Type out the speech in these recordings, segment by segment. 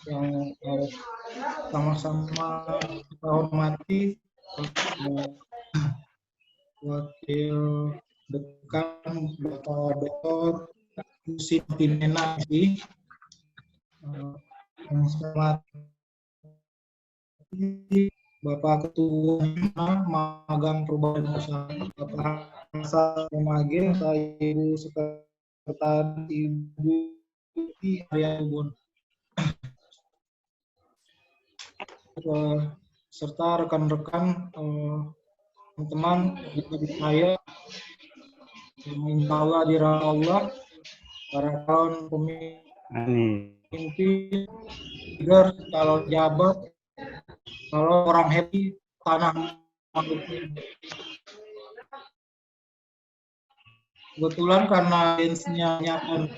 yang harus sama-sama kita hormati, wakil dekan Bapak Dr. Yusi Timena sih, yang selamat Bapak Ketua Magang Perubahan Usaha, Bapak Hasan Magil, Ibu Sekretaris Ibu Arya Ubun, serta rekan-rekan teman-teman di saya, insya Allah dirahmati Allah, para calon pemimpin, leader, calon jabat, kalau orang happy tanah kebetulan karena dance-nya nyaman,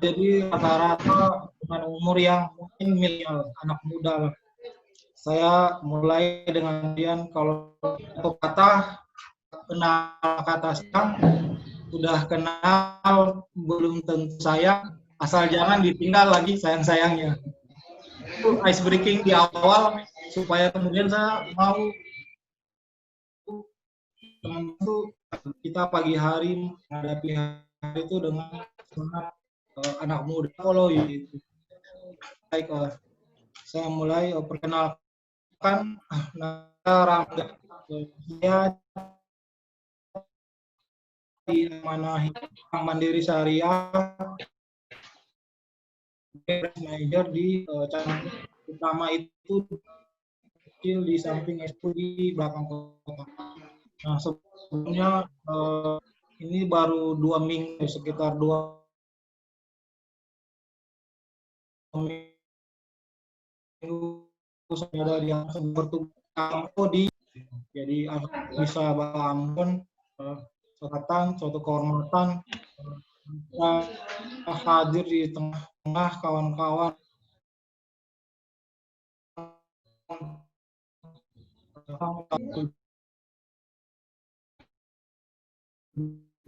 jadi rata-rata dengan umur yang mungkin milenial, anak muda lah. Saya mulai dengan kalian, kalau satu kata kenal kata saya, sudah kenal belum tentu sayang, asal jangan ditinggal lagi sayang-sayangnya. Itu ice breaking di awal supaya kemudian saya mau teman itu kita pagi hari menghadapi hari itu dengan semangat anak muda. Kalau itu baik, saya mulai perkenalkan nama saya di mana Bank Mandiri Syariah, manager di cabang utama itu kecil di samping expo di belakang kota. Nah, sebelumnya ini baru 2 minggu, sekitar 2 minggu saya ada yang bertugas di, jadi bisa bangun catatan, suatu kehormatan hadir di tengah-tengah kawan-kawan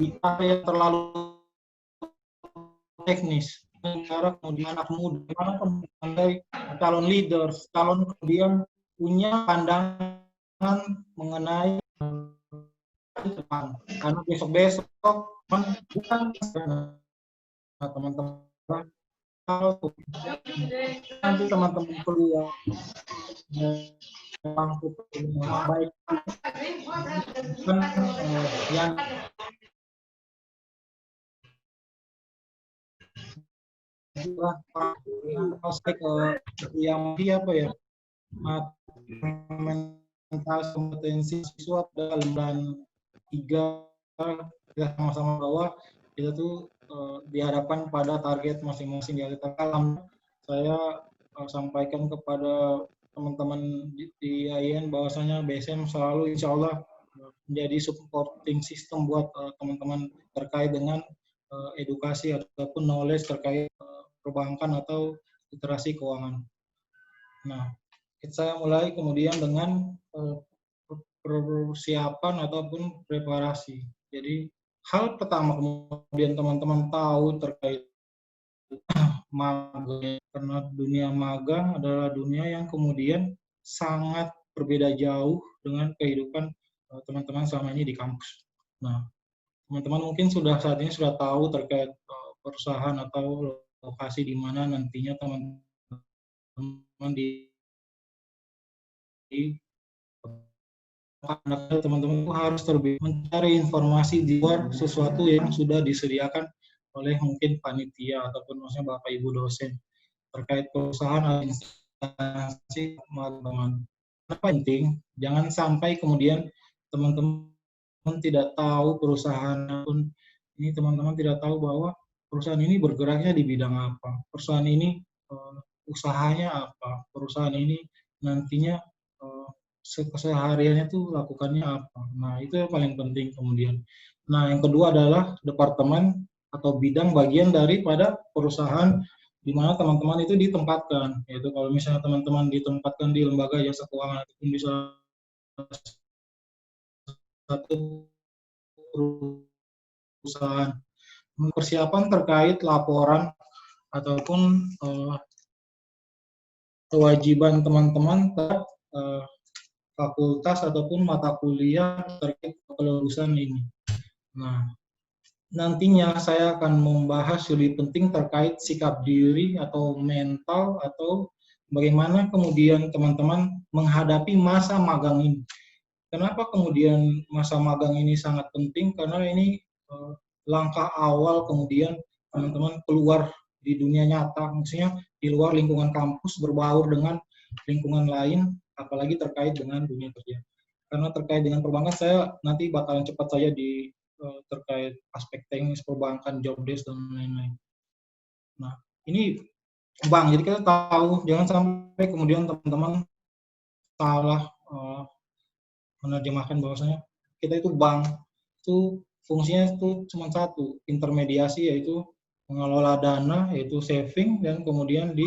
yang terlalu teknis. Negara kemudian anak muda, pandai calon leaders, calon kemudian punya pandangan mengenai depan. Karena besok-besok bukan teman-teman, nanti teman-teman kuliah yang baik yang aspek yang apa ya, mental kompetensi siswa dalam 3 kita sama-sama bahwa kita tuh dihadapkan pada target masing-masing di akhir tahun. Saya sampaikan kepada teman-teman di IAIN bahwasanya BSM selalu insya Allah menjadi supporting system buat teman-teman terkait dengan edukasi ataupun knowledge terkait perbankan atau literasi keuangan. Nah, saya mulai kemudian dengan persiapan ataupun preparasi. Jadi hal pertama kemudian teman-teman tahu terkait magang, karena dunia magang adalah dunia yang kemudian sangat berbeda jauh dengan kehidupan teman-teman selama ini di kampus. Nah, teman-teman mungkin saat ini sudah tahu terkait perusahaan atau lokasi di mana nantinya teman-teman teman-teman harus mencari informasi di luar sesuatu yang sudah disediakan oleh mungkin panitia ataupun maksudnya Bapak Ibu dosen terkait perusahaan atau instansi teman-teman. Penting jangan sampai kemudian teman-teman tidak tahu perusahaan pun ini, teman-teman tidak tahu bahwa perusahaan ini bergeraknya di bidang apa, perusahaan ini usahanya apa, perusahaan ini nantinya kesehariannya tuh lakukannya apa. Nah, itu yang paling penting kemudian. Nah, yang kedua adalah departemen atau bidang bagian daripada perusahaan di mana teman-teman itu ditempatkan. Yaitu kalau misalnya teman-teman ditempatkan di lembaga jasa keuangan ataupun di satu perusahaan persiapan terkait laporan ataupun kewajiban teman-teman terhadap fakultas ataupun mata kuliah terkait kelulusan ini. Nah, nantinya saya akan membahas lebih penting terkait sikap diri atau mental atau bagaimana kemudian teman-teman menghadapi masa magang ini. Kenapa kemudian masa magang ini sangat penting? Karena ini langkah awal kemudian teman-teman keluar di dunia nyata, maksudnya di luar lingkungan kampus berbaur dengan lingkungan lain, apalagi terkait dengan dunia kerja. Karena terkait dengan perbankan, saya nanti bakalan cepat saja di terkait aspek teknis perbankan, job desk, dan lain-lain. Nah, ini bank, jadi kita tahu, jangan sampai kemudian teman-teman salah menerjemahkan bahwasanya kita itu bank, itu fungsinya itu cuma satu, intermediasi, yaitu mengelola dana, yaitu saving, dan kemudian di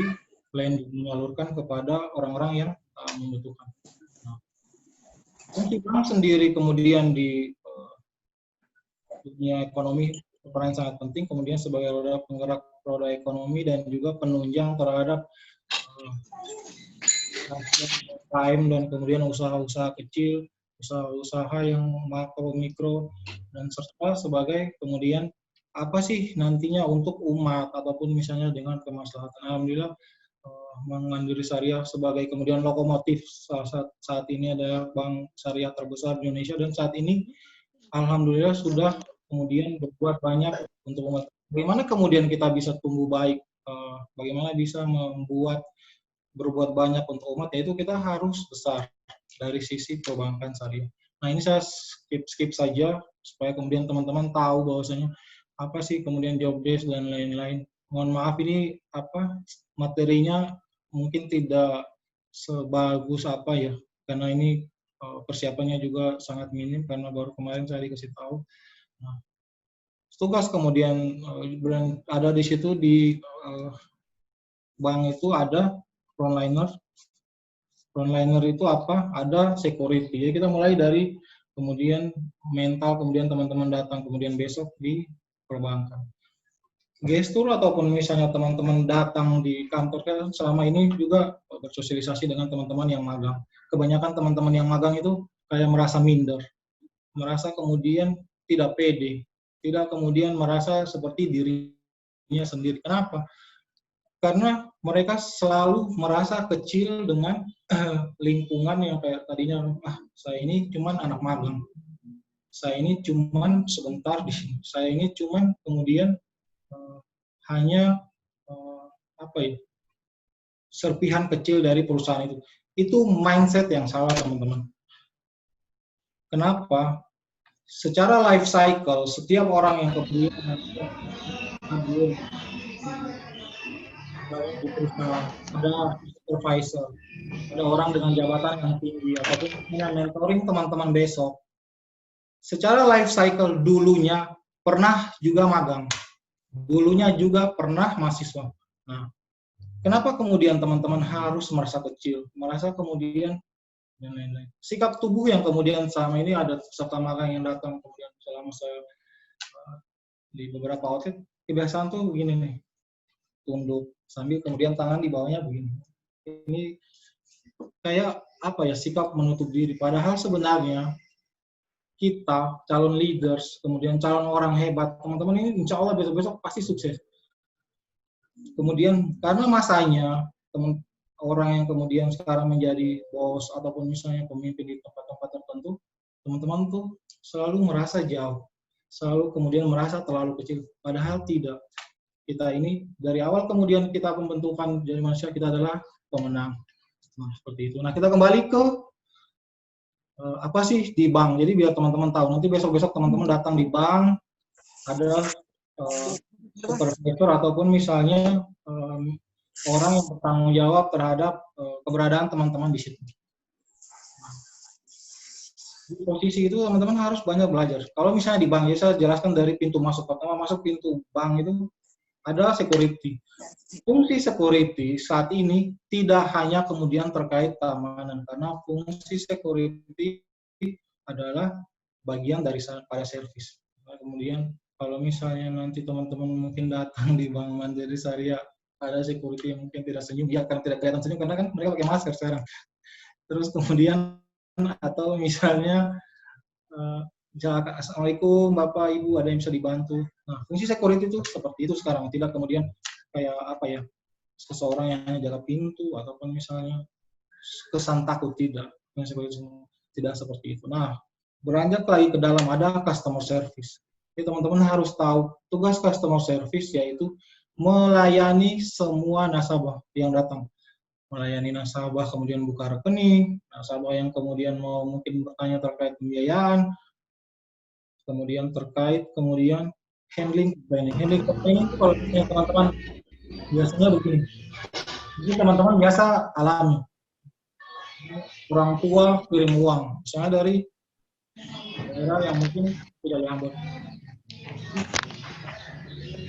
lending, menyalurkan kepada orang-orang yang membutuhkan. Nah, fungsi bank sendiri kemudian di dunia ekonomi peran sangat penting, kemudian sebagai roda penggerak roda ekonomi dan juga penunjang terhadap UMKM dan kemudian usaha-usaha kecil, usaha-usaha yang makro, mikro, dan serta sebagai kemudian apa sih nantinya untuk umat ataupun misalnya dengan kemaslahatan. Alhamdulillah Mandiri Syariah sebagai kemudian lokomotif saat ini adalah bank syariah terbesar di Indonesia, dan saat ini alhamdulillah sudah kemudian berbuat banyak untuk umat. Bagaimana kemudian kita bisa tumbuh baik, bagaimana bisa berbuat banyak untuk umat, yaitu kita harus besar dari sisi perbankan syariah. Nah, ini saya skip saja supaya kemudian teman-teman tahu bahwasanya apa sih kemudian job desk dan lain-lain. Mohon maaf, ini materinya mungkin tidak sebagus apa ya, karena ini persiapannya juga sangat minim karena baru kemarin saya dikasih tahu. Nah, tugas kemudian ada di situ di bank itu ada frontliner. Frontliner itu apa? Ada security. Jadi kita mulai dari kemudian mental, kemudian teman-teman datang, kemudian besok di perbankan. Gestur ataupun misalnya teman-teman datang di kantor, kan selama ini juga bersosialisasi dengan teman-teman yang magang. Kebanyakan teman-teman yang magang itu kayak merasa minder, merasa kemudian tidak pede, tidak kemudian merasa seperti dirinya sendiri. Kenapa? Karena mereka selalu merasa kecil dengan lingkungan yang kayak tadinya, saya ini cuman anak magang, saya ini cuman sebentar di sini, saya ini cuman kemudian hanya serpihan kecil dari perusahaan itu. Itu mindset yang salah, teman-teman. Kenapa? Secara life cycle, setiap orang yang kemudian di perusahaan ada supervisor, ada orang dengan jabatan yang tinggi, ataupun mentoring teman-teman besok. Secara life cycle dulunya pernah juga magang, dulunya juga pernah mahasiswa. Nah, kenapa kemudian teman-teman harus merasa kecil, merasa kemudian dan lain-lain. Sikap tubuh yang kemudian selama ini ada peserta magang yang datang kemudian selama saya di beberapa outlet, kebiasaan tuh begini nih, tunduk sambil kemudian tangan di bawahnya begini. Ini kayak apa ya, sikap menutup diri. Padahal sebenarnya kita calon leaders, kemudian calon orang hebat, teman-teman ini insya Allah besok-besok pasti sukses. Kemudian karena masanya orang yang kemudian sekarang menjadi bos ataupun misalnya pemimpin di tempat-tempat tertentu, teman-teman tuh selalu merasa jauh, selalu kemudian merasa terlalu kecil. Padahal tidak. Kita ini dari awal kemudian kita pembentukan jadi manusia, kita adalah pemenang. Nah, seperti itu. Nah, kita kembali ke apa sih di bank. Jadi biar teman-teman tahu, nanti besok-besok teman-teman datang di bank, ada supervisor ataupun misalnya orang yang bertanggung jawab terhadap keberadaan teman-teman di situ. Di posisi itu teman-teman harus banyak belajar. Kalau misalnya di bank, ya saya jelaskan dari pintu masuk. Pertama masuk pintu bank itu ada security. Fungsi security saat ini tidak hanya kemudian terkait keamanan, karena fungsi security adalah bagian dari pada service. Kemudian kalau misalnya nanti teman-teman mungkin datang di Bank Mandiri Syariah, ada security yang mungkin tidak senyum, ya kan tidak kelihatan senyum karena kan mereka pakai masker sekarang. Terus kemudian atau misalnya misalnya Assalamualaikum Bapak Ibu, ada yang bisa dibantu. Nah, fungsi security itu seperti itu sekarang, tidak kemudian kayak apa ya, seseorang yang hanya jaga pintu ataupun misalnya kesan takut, tidak. Tidak seperti itu. Nah, beranjak lagi ke dalam ada customer service. Jadi teman-teman harus tahu tugas customer service yaitu melayani semua nasabah yang datang. Melayani nasabah kemudian buka rekening, nasabah yang kemudian mau mungkin bertanya terkait pembiayaan, kemudian terkait kemudian handling training. Handling training itu kalau misalnya teman-teman biasanya begini. Jadi teman-teman biasa alami. Orang tua kirim uang, misalnya dari daerah yang mungkin tidak diambil.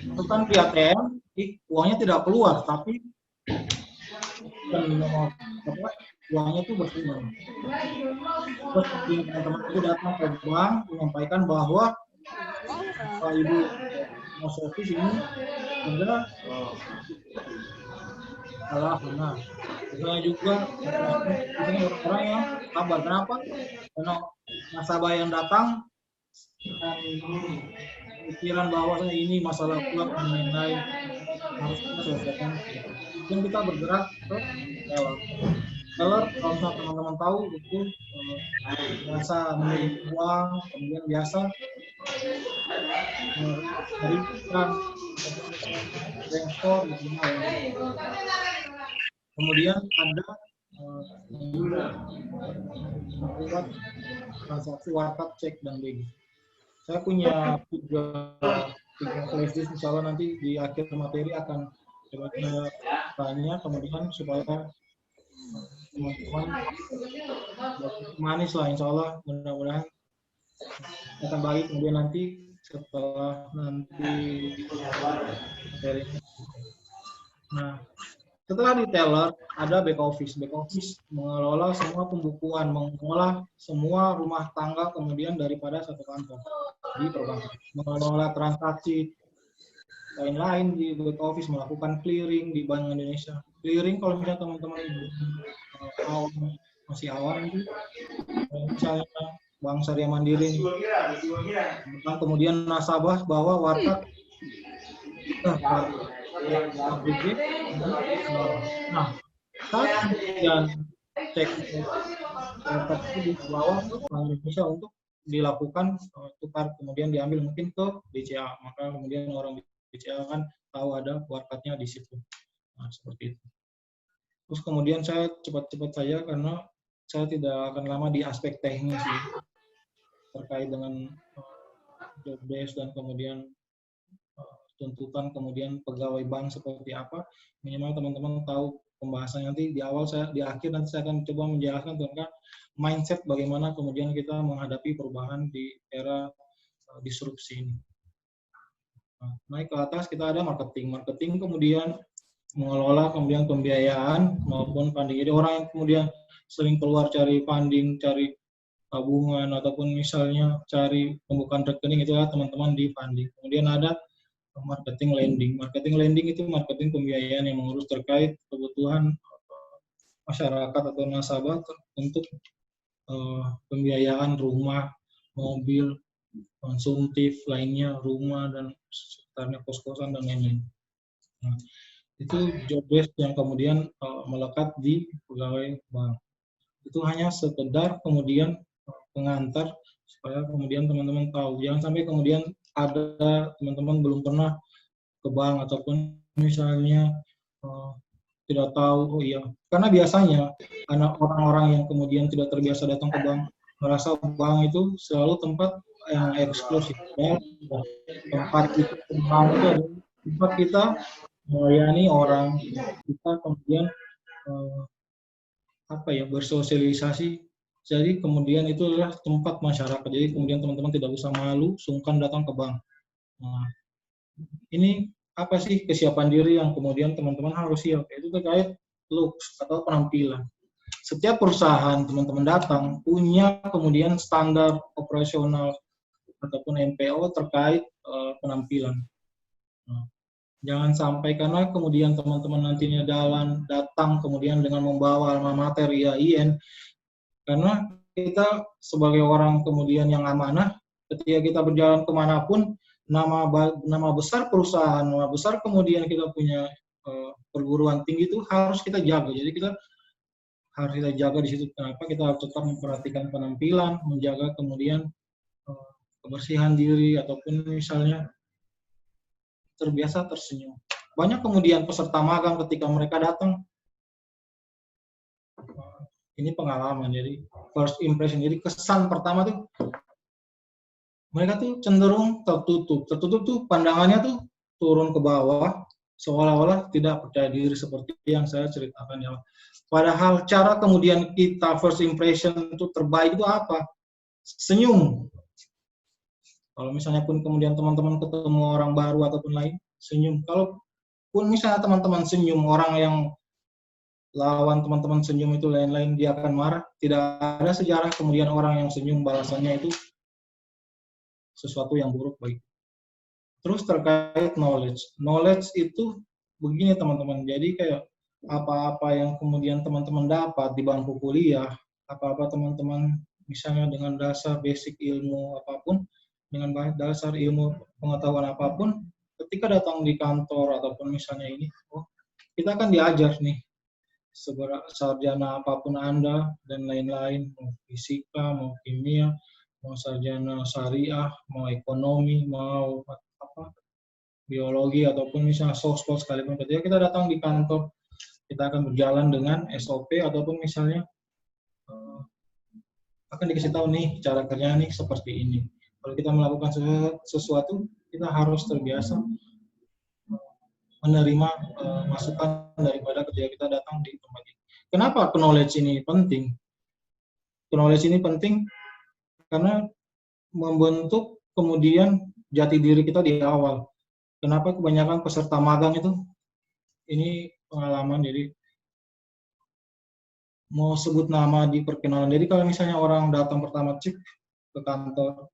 Itu kan di ATM, uangnya tidak keluar, tapi uangnya itu bersumber. Terus teman-teman itu datang ke bank menyampaikan bahwa Pak Ibu mau servis ini ada salah mana. Misalnya juga orang-orang yang sabar. Kenapa? Karena nasabah yang datang pikiran bahwa ini masalah kuat mengenai harus kita selesaikan. Kemudian kita bergerak ke teller. Teller, kalau misalnya teman-teman tahu itu biasa menerima uang, kemudian biasa memberikan transfer gitu. Kemudian ada membuat transaksi warteg, cek dan debit. Saya punya tiga flash disk, insya Allah nanti di akhir materi akan coba tanya, kemudian supaya teman-teman manis lah, insya Allah mudah-mudahan akan bagi kemudian nanti setelah nanti materi. Nah, setelah di teller ada back office. Back office mengelola semua pembukuan, mengelola semua rumah tangga kemudian daripada satu kantor di perbankan, mengelola transaksi lain-lain di back office, melakukan clearing di Bank Indonesia. Clearing kalau misalnya teman-teman masih awam itu, misalnya Bank Syariah Mandiri, kemudian nasabah bawa warteg, nah, saat kemudian cek warteg itu dibawa ke Bank Indonesia untuk dilakukan tukar, kemudian diambil mungkin ke BCA, maka kemudian orang BCA kan tahu ada wartegnya di situ. Nah, seperti itu. Terus kemudian saya cepat-cepat saja karena saya tidak akan lama di aspek teknis terkait dengan job desk dan kemudian tuntutan kemudian pegawai bank seperti apa. Minimal teman-teman tahu pembahasan nanti di awal, saya di akhir nanti saya akan coba menjelaskan tentang mindset bagaimana kemudian kita menghadapi perubahan di era disrupsi ini. Nah, naik ke atas kita ada marketing. Marketing kemudian mengelola kemudian pembiayaan maupun funding. Jadi orang yang kemudian sering keluar cari funding, cari tabungan ataupun misalnya cari pembukaan rekening, itulah teman-teman di funding. Kemudian ada marketing lending. Marketing lending itu marketing pembiayaan yang mengurus terkait kebutuhan masyarakat atau nasabah untuk pembiayaan rumah, mobil, konsumtif lainnya, rumah dan sekitarnya, kos-kosan dan lain-lain. Nah, itu job desk yang kemudian melekat di pegawai bank. Itu hanya sekedar kemudian pengantar supaya kemudian teman-teman tahu. Jangan sampai kemudian ada teman-teman belum pernah ke bank ataupun misalnya tidak tahu, oh iya. Karena biasanya anak orang-orang yang kemudian tidak terbiasa datang ke bank merasa bank itu selalu tempat yang eksklusif. Ya. Tempat itu adalah tempat kita melayani orang, kita kemudian bersosialisasi. Jadi kemudian itu adalah tempat masyarakat. Jadi kemudian teman-teman tidak usah malu, sungkan datang ke bank. Nah, ini apa sih kesiapan diri yang kemudian teman-teman harus siap? Itu terkait looks atau penampilan. Setiap perusahaan teman-teman datang punya kemudian standar operasional ataupun MPO terkait penampilan. Nah, jangan sampai karena kemudian teman-teman nantinya datang kemudian dengan membawa alma mater ya IN, karena kita sebagai orang kemudian yang amanah, ketika kita berjalan kemanapun, nama besar perusahaan, nama besar kemudian kita punya perguruan tinggi itu harus kita jaga. Jadi kita harus kita jaga di situ. Kenapa? Kita harus tetap memperhatikan penampilan, menjaga kemudian kebersihan diri, ataupun misalnya terbiasa tersenyum. Banyak kemudian peserta magang ketika mereka datang, ini pengalaman, jadi first impression, jadi kesan pertama tuh mereka tuh cenderung tertutup tuh pandangannya tuh turun ke bawah, seolah-olah tidak percaya diri seperti yang saya ceritakan ya. Padahal cara kemudian kita first impression itu terbaik itu apa? Senyum. Kalau misalnya pun kemudian teman-teman ketemu orang baru ataupun lain, senyum. Kalau pun misalnya teman-teman senyum, orang yang lawan teman-teman senyum itu lain-lain, dia akan marah. Tidak ada sejarah kemudian orang yang senyum balasannya itu sesuatu yang buruk baik. Terus terkait knowledge. Knowledge itu begini teman-teman, jadi kayak apa-apa yang kemudian teman-teman dapat di bangku kuliah, apa-apa teman-teman misalnya dengan dasar basic ilmu apapun, dengan dasar ilmu pengetahuan apapun, ketika datang di kantor ataupun misalnya ini, kita akan diajar nih, sarjana apapun Anda dan lain-lain, mau fisika, mau kimia, mau sarjana syariah, mau ekonomi, mau biologi, ataupun misalnya sosmed sekalipun, ketika kita datang di kantor, kita akan berjalan dengan SOP, ataupun misalnya akan dikasih tahu nih cara kerjanya nih seperti ini. Kalau kita melakukan sesuatu, kita harus terbiasa menerima masukan daripada ketika kita datang di tempat ini. Kenapa knowledge ini penting? Knowledge ini penting karena membentuk kemudian jati diri kita di awal. Kenapa kebanyakan peserta magang itu, ini pengalaman, jadi mau sebut nama di perkenalan. Jadi kalau misalnya orang datang pertama cek ke kantor,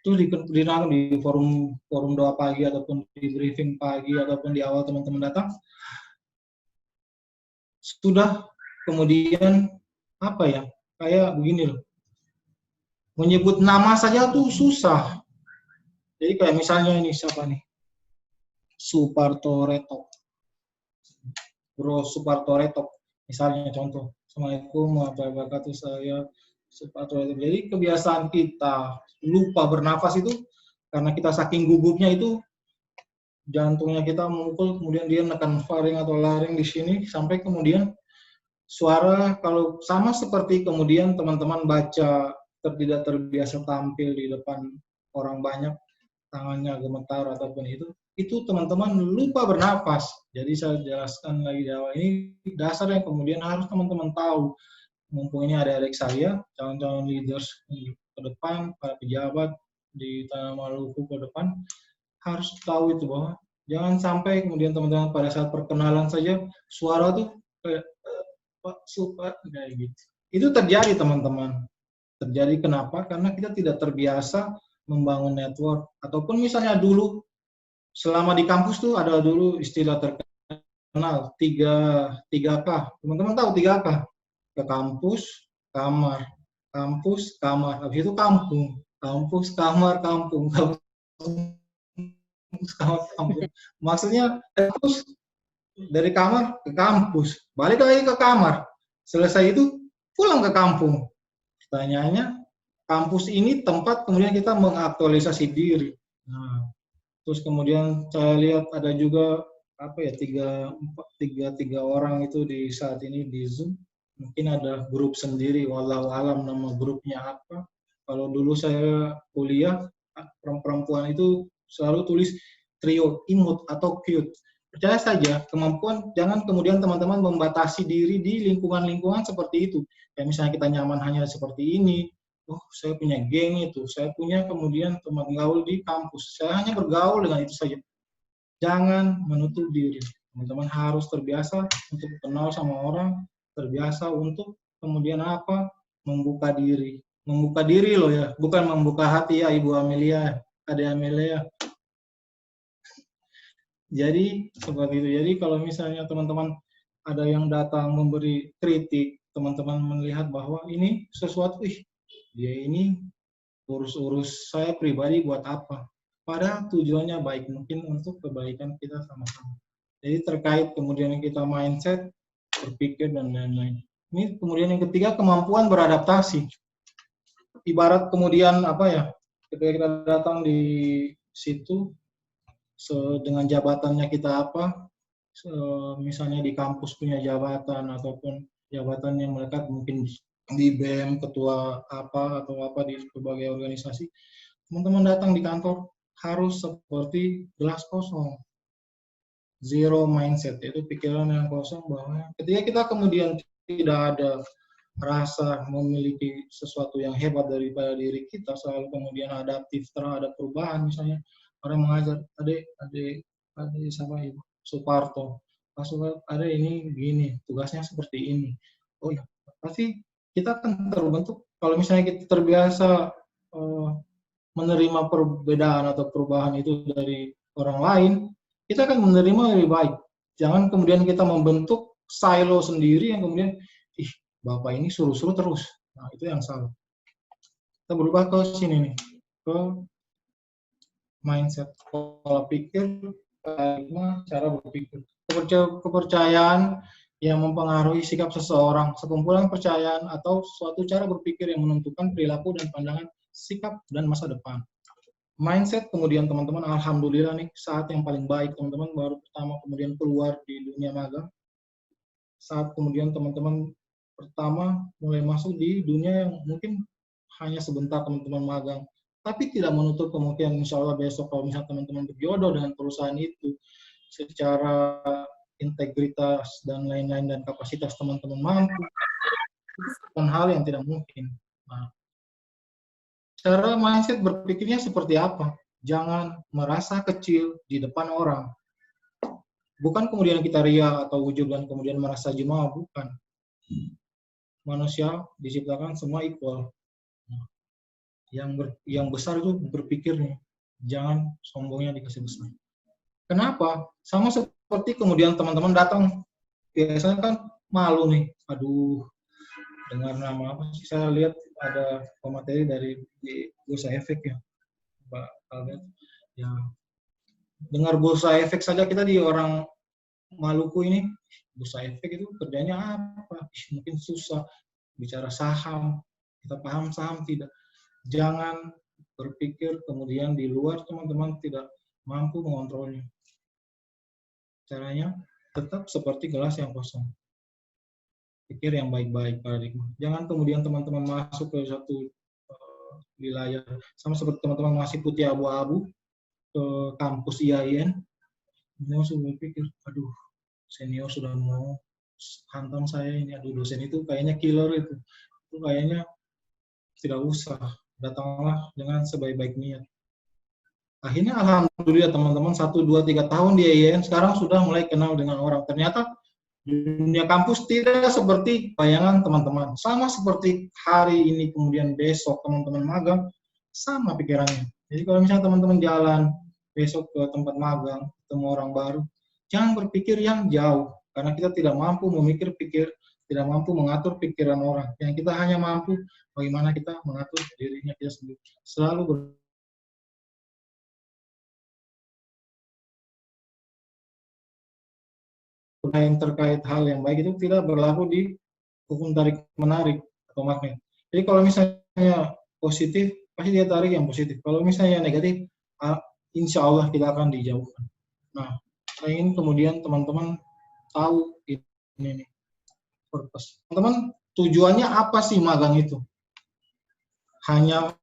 itu di forum doa pagi ataupun di briefing pagi ataupun di awal teman-teman datang, sudah kemudian apa ya, kayak begini loh, menyebut nama saja tuh susah. Jadi kayak misalnya ini siapa nih, Suparto Reto, Bro Suparto Reto, misalnya contoh. Assalamualaikum warahmatullahi wabarakatuh, saya Suparto Reto. Jadi kebiasaan kita lupa bernafas itu karena kita saking gugupnya itu, jantungnya kita memukul, kemudian dia menekan faring atau laring di sini, sampai kemudian suara kalau sama seperti kemudian teman-teman baca tidak terbiasa tampil di depan orang banyak, tangannya gemetar ataupun itu teman-teman lupa bernafas. Jadi saya jelaskan lagi di awal, ini dasar yang kemudian harus teman-teman tahu. Mumpung ini adik-adik saya, calon-calon leaders ke depan, para pejabat di Tanah Maluku ke depan, harus tahu itu bahwa jangan sampai kemudian teman-teman pada saat perkenalan saja suara tuh kayak Pak Super kayak gitu. Itu terjadi teman-teman. Terjadi kenapa? Karena kita tidak terbiasa membangun network. Ataupun misalnya dulu selama di kampus tuh ada dulu istilah terkenal 3K. Teman-teman tahu 3K? Ke kampus, kamar, kampus, kamar. Habis itu kampung, kampus, kamar, kampung, kampus, kamar, kampung. Maksudnya terus dari kamar ke kampus, balik lagi ke kamar. Selesai itu pulang ke kampung. Pertanyaannya, kampus ini tempat kemudian kita mengaktualisasi diri. Nah, terus kemudian saya lihat ada juga tiga orang itu di saat ini di Zoom. Mungkin ada grup sendiri, walau alam nama grupnya apa. Kalau dulu saya kuliah, perempuan itu selalu tulis trio, imut, atau cute. Percaya saja, kemampuan, jangan kemudian teman-teman membatasi diri di lingkungan-lingkungan seperti itu. Kayak misalnya kita nyaman hanya seperti ini, saya punya geng itu, saya punya kemudian teman gaul di kampus, saya hanya bergaul dengan itu saja. Jangan menutup diri. Teman-teman harus terbiasa untuk kenal sama orang, terbiasa untuk kemudian membuka diri, membuka diri loh ya, bukan membuka hati ya Ibu Amelia, Ade Amelia. Jadi seperti itu. Jadi kalau misalnya teman-teman ada yang datang memberi kritik, teman-teman melihat bahwa ini sesuatu, dia ini urus-urus saya pribadi buat apa? Padahal tujuannya baik, mungkin untuk kebaikan kita sama-sama. Jadi terkait kemudian kita mindset, berpikir, dan lain-lain. Ini kemudian yang ketiga, kemampuan beradaptasi. Ibarat kemudian apa ya, ketika kita datang di situ, dengan jabatannya kita apa, misalnya di kampus punya jabatan, ataupun jabatan yang melekat mungkin di BEM, ketua apa, atau apa di berbagai organisasi, teman-teman datang di kantor harus seperti gelas kosong. Zero mindset, yaitu pikiran yang kosong, bahwa ketika kita kemudian tidak ada rasa memiliki sesuatu yang hebat daripada diri kita, selalu kemudian adaptif terhadap perubahan. Misalnya orang mengajar, adik sama Ibu Suparto, Pak Suparto, ada ini gini, tugasnya seperti ini. Oh ya, pasti kita akan terbentuk. Kalau misalnya kita terbiasa menerima perbedaan atau perubahan itu dari orang lain, kita akan menerima lebih baik. Jangan kemudian kita membentuk silo sendiri yang kemudian, Bapak ini suruh-suruh terus. Nah, itu yang salah. Kita berubah ke sini nih, ke mindset, pola pikir, cara berpikir. Kepercayaan yang mempengaruhi sikap seseorang, sekumpulan kepercayaan atau suatu cara berpikir yang menentukan perilaku dan pandangan sikap dan masa depan. Mindset kemudian teman-teman, alhamdulillah nih, saat yang paling baik teman-teman baru pertama kemudian keluar di dunia magang. Saat kemudian teman-teman pertama mulai masuk di dunia yang mungkin hanya sebentar teman-teman magang, tapi tidak menutup kemungkinan insya Allah besok kalau misalnya teman-teman berjodoh dengan perusahaan itu, secara integritas dan lain-lain dan kapasitas teman-teman mampu, itu bukan hal yang tidak mungkin. Nah, cara mindset berpikirnya seperti apa? Jangan merasa kecil di depan orang. Bukan kemudian kita ria atau ujub dan kemudian merasa jumawa, bukan. Manusia diciptakan semua equal. Yang besar itu berpikirnya, jangan sombongnya dikasih besar. Kenapa? Sama seperti kemudian teman-teman datang, biasanya kan malu nih, aduh, dengar nama apa sih, saya lihat ada pemateri dari Bursa Efek ya, Pak Albert, ya, dengar Bursa Efek saja kita di orang Maluku ini, Bursa Efek itu kerjanya apa? Mungkin susah, bicara saham, kita paham saham tidak. Jangan berpikir kemudian di luar teman-teman tidak mampu mengontrolnya. Caranya tetap seperti gelas yang kosong. Pikir yang baik-baik, paradigma. Jangan kemudian teman-teman masuk ke satu wilayah, sama seperti teman-teman masih putih abu-abu ke kampus IAIN, mau sudah berpikir, aduh, senior sudah mau hantam saya ini, aduh, dosen itu kayaknya killer itu kayaknya tidak usah, datanglah dengan sebaik-baik niat. Akhirnya alhamdulillah teman-teman 1, 2, 3 tahun di IAIN sekarang sudah mulai kenal dengan orang. Ternyata dunia kampus tidak seperti bayangan teman-teman. Sama seperti hari ini kemudian besok teman-teman magang, sama pikirannya. Jadi kalau misalnya teman-teman jalan besok ke tempat magang, ketemu orang baru, jangan berpikir yang jauh. Karena kita tidak mampu memikir-pikir, tidak mampu mengatur pikiran orang. Yang kita hanya mampu bagaimana kita mengatur dirinya kita sendiri. Selalu yang terkait hal yang baik itu tidak berlaku di hukum tarik menarik atau magnet. Jadi kalau misalnya positif, pasti dia tarik yang positif. Kalau misalnya negatif, insya Allah kita akan dijauhkan. Nah, saya ingin kemudian teman-teman tahu ini nih, purpose. Teman-teman, tujuannya apa sih magang itu? Hanya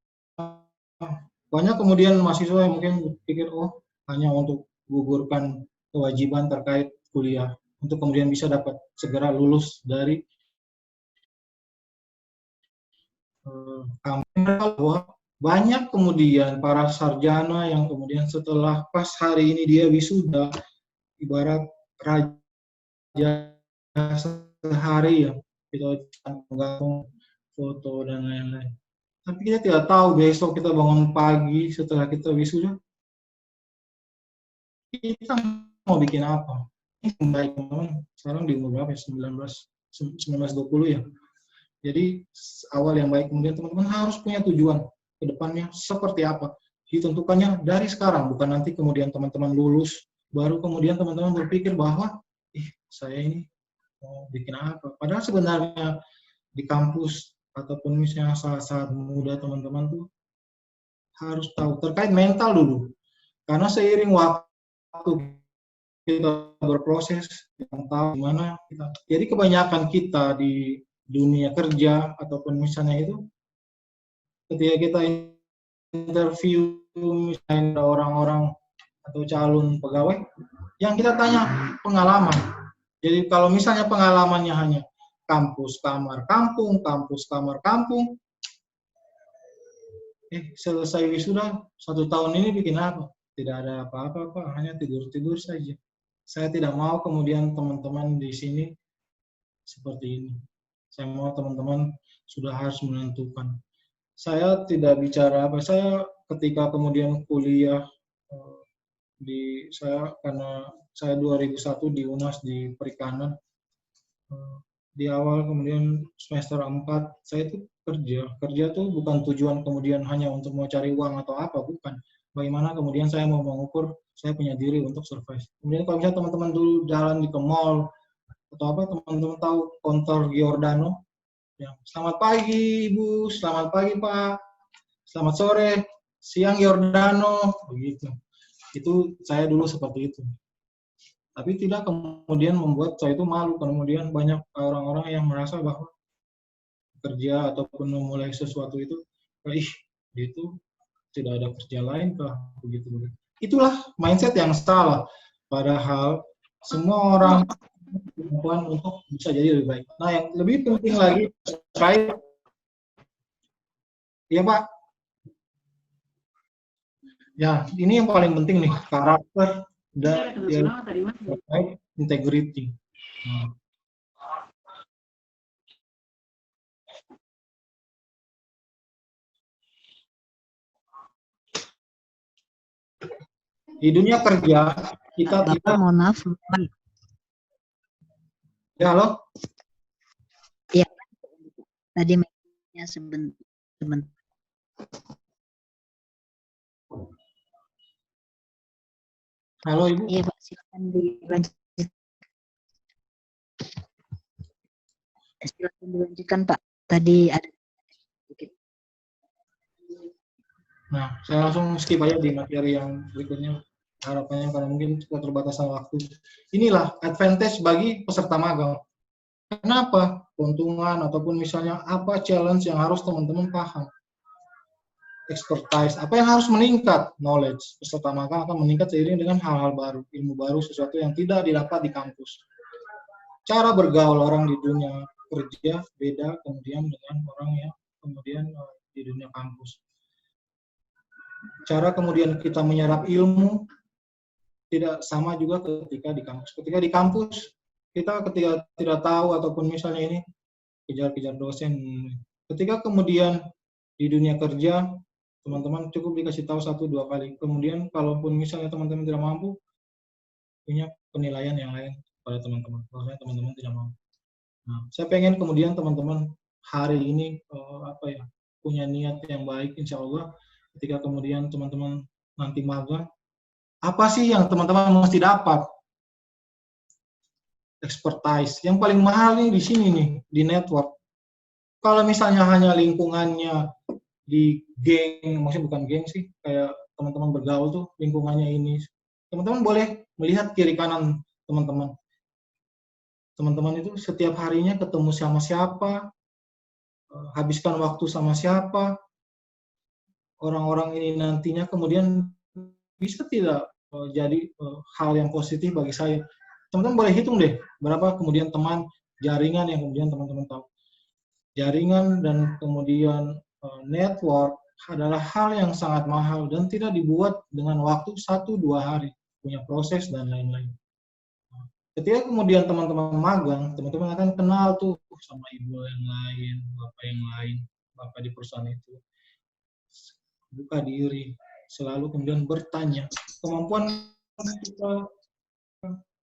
banyak kemudian mahasiswa yang mungkin berpikir, oh hanya untuk gugurkan kewajiban terkait kuliah, untuk kemudian bisa dapat segera lulus dari kampus. Banyak kemudian para sarjana yang kemudian setelah pas hari ini dia wisuda, ibarat raja sehari ya, kita menggantung foto dan lain-lain. Tapi kita tidak tahu besok kita bangun pagi setelah kita wisuda, kita mau bikin apa. Ini baik teman-teman, sekarang di umur berapa ya? 19-20 ya. Jadi awal yang baik, kemudian teman-teman harus punya tujuan ke depannya seperti apa. Ditentukannya dari sekarang, bukan nanti kemudian teman-teman lulus, baru kemudian teman-teman berpikir bahwa, saya ini mau bikin apa. Padahal sebenarnya di kampus ataupun misalnya saat-saat muda teman-teman tuh harus tahu terkait mental dulu. Karena seiring waktu kita berproses, kita tahu gimana kita. Jadi kebanyakan kita di dunia kerja ataupun misalnya itu, ketika kita interview misalnya orang-orang atau calon pegawai, yang kita tanya pengalaman. Jadi kalau misalnya pengalamannya hanya kampus kamar kampung, kampus kamar kampung, selesai wisuda 1 tahun ini bikin apa? Tidak ada apa-apa, Pak, hanya tidur-tidur saja. Saya tidak mau kemudian teman-teman di sini seperti ini. Saya mau teman-teman sudah harus menentukan. Saya tidak bicara apa, saya ketika kemudian kuliah karena saya 2001 di UNAS di Perikanan, di awal kemudian semester 4 saya itu kerja tuh bukan tujuan kemudian hanya untuk mau cari uang atau apa, bukan. Bagaimana kemudian saya mau mengukur saya punya diri untuk survive. Kemudian kalau misalnya teman-teman dulu jalan di ke mall atau apa, teman-teman tahu kontor Giordano, ya, selamat pagi Ibu, selamat pagi Pak, selamat sore, siang Giordano, begitu. Itu saya dulu seperti itu. Tapi tidak kemudian membuat saya itu malu, kemudian banyak orang-orang yang merasa bahwa kerja ataupun memulai sesuatu itu, itu tidak ada kerja lain kah, begitu. Itulah mindset yang salah. Padahal semua orang kemampuan untuk bisa jadi lebih baik. Nah, yang lebih penting lagi terkait, ya Pak, ya ini yang paling penting nih, karakter dan integrity. Nah. Di dunia kerja kita tidak. Mohon maaf. Ya, halo. Ya, tadi mainnya sebentar. Halo Ibu. Iya Pak, silakan dilanjutkan Pak. Tadi ada sedikit. Nah, saya langsung skip aja di materi yang berikutnya. Harapannya karena mungkin keterbatasan waktu. Inilah advantage bagi peserta magang. Kenapa? Keuntungan ataupun misalnya apa challenge yang harus teman-teman paham. Expertise, apa yang harus meningkat? Knowledge. Peserta magang akan meningkat seiring dengan hal-hal baru, ilmu baru, sesuatu yang tidak didapat di kampus. Cara bergaul orang di dunia kerja beda kemudian dengan orang yang kemudian di dunia kampus. Cara kemudian kita menyerap ilmu tidak sama juga ketika di kampus. Ketika di kampus, kita ketika tidak tahu ataupun misalnya ini kejar-kejar dosen. Ketika kemudian di dunia kerja, teman-teman cukup dikasih tahu 1-2 kali. Kemudian kalaupun misalnya teman-teman tidak mampu, punya penilaian yang lain pada teman-teman. Maksudnya teman-teman tidak mampu. Nah, saya pengen kemudian teman-teman hari ini punya niat yang baik, insya Allah. Ketika kemudian teman-teman nanti magang, apa sih yang teman-teman mesti dapat? Expertise. Yang paling mahal nih di sini nih, di network. Kalau misalnya hanya lingkungannya di geng, maksudnya bukan geng sih, kayak teman-teman bergaul tuh lingkungannya ini. Teman-teman boleh melihat kiri kanan teman-teman. Teman-teman itu setiap harinya ketemu sama siapa, habiskan waktu sama siapa, orang-orang ini nantinya kemudian bisa tidak jadi hal yang positif bagi saya. Teman-teman boleh hitung deh, berapa kemudian teman, jaringan yang kemudian teman-teman tahu. Jaringan dan kemudian network adalah hal yang sangat mahal dan tidak dibuat dengan waktu 1-2 hari, punya proses dan lain-lain. Ketika kemudian teman-teman magang, teman-teman akan kenal tuh sama ibu yang lain, bapak yang lain, bapak di perusahaan itu. buka diri, selalu kemudian bertanya. Kemampuan kita,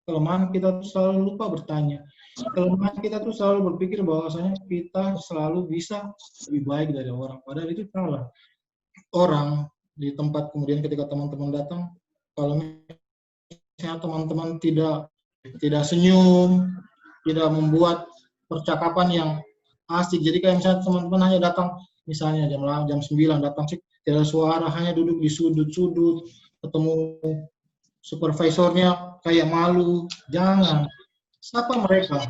kelemahan kita tuh selalu lupa bertanya. Kelemahan kita tuh selalu berpikir bahwasanya kita selalu bisa lebih baik dari orang. Padahal itu salah. Orang di tempat kemudian ketika teman-teman datang, kalau misalnya teman-teman tidak senyum, tidak membuat percakapan yang asik. Jadi kayak misalnya teman-teman hanya datang misalnya jam 9 datang sih tidak ada suara, hanya duduk di sudut-sudut, ketemu supervisornya kayak malu. Jangan. Sapa mereka.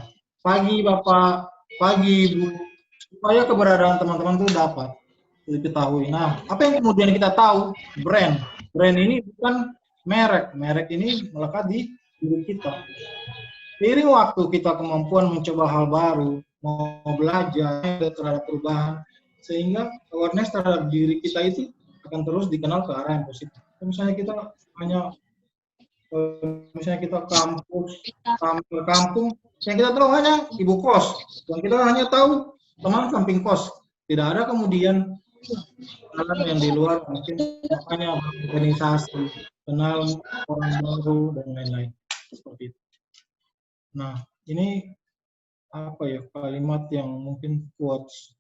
Pagi Bapak, pagi Ibu, supaya keberadaan teman-teman itu dapat diketahui. Nah, apa yang kemudian kita tahu? Brand. Brand ini bukan merek. Merek ini melekat di diri kita. Seiring waktu kita kemampuan mencoba hal baru, mau belajar terhadap perubahan, sehingga awareness terhadap diri kita itu akan terus dikenal ke arah yang positif. Misalnya kita kampung, yang kita tahu hanya ibu kos, yang kita hanya tahu teman samping kos. Tidak ada kemudian kenalan yang di luar, mungkin makanya organisasi, kenal orang baru dan lain-lain seperti itu. Nah, ini apa ya, kalimat yang mungkin quotes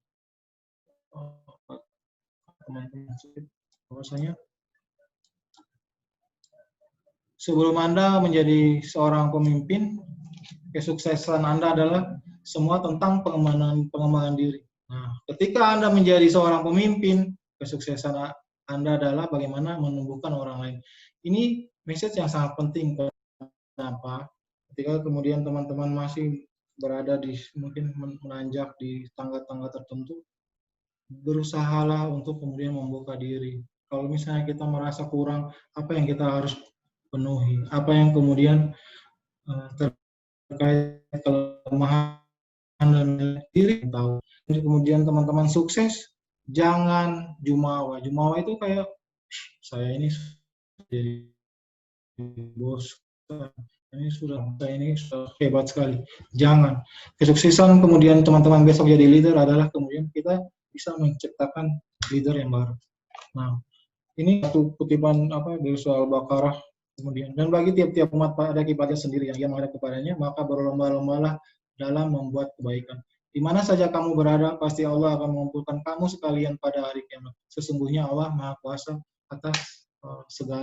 teman-teman, bahwasanya sebelum Anda menjadi seorang pemimpin, kesuksesan Anda adalah semua tentang pengembangan diri. Nah, ketika Anda menjadi seorang pemimpin, kesuksesan Anda adalah bagaimana menumbuhkan orang lain. Ini message yang sangat penting. Kenapa? Ketika kemudian teman-teman masih berada di mungkin menanjak di tangga-tangga tertentu, berusahalah untuk kemudian membuka diri. Kalau misalnya kita merasa kurang, apa yang kita harus penuhi? Apa yang kemudian terkait kelemahan dan diri tahu. Jadi kemudian teman-teman sukses, jangan jumawa. Jumawa itu kayak saya ini jadi bos, saya ini sudah hebat sekali. Jangan. Kesuksesan kemudian teman-teman besok jadi leader adalah kemudian kita bisa menciptakan leader yang baru. Nah, ini satu kutipan dari surah Al-Baqarah. Kemudian, dan bagi tiap-tiap umat ada kibatnya sendiri yang ia menghadap kepadanya, maka berlomba-lombalah dalam membuat kebaikan. Di mana saja kamu berada, pasti Allah akan mengumpulkan kamu sekalian pada hari kiamat. Sesungguhnya Allah Maha Kuasa atas segala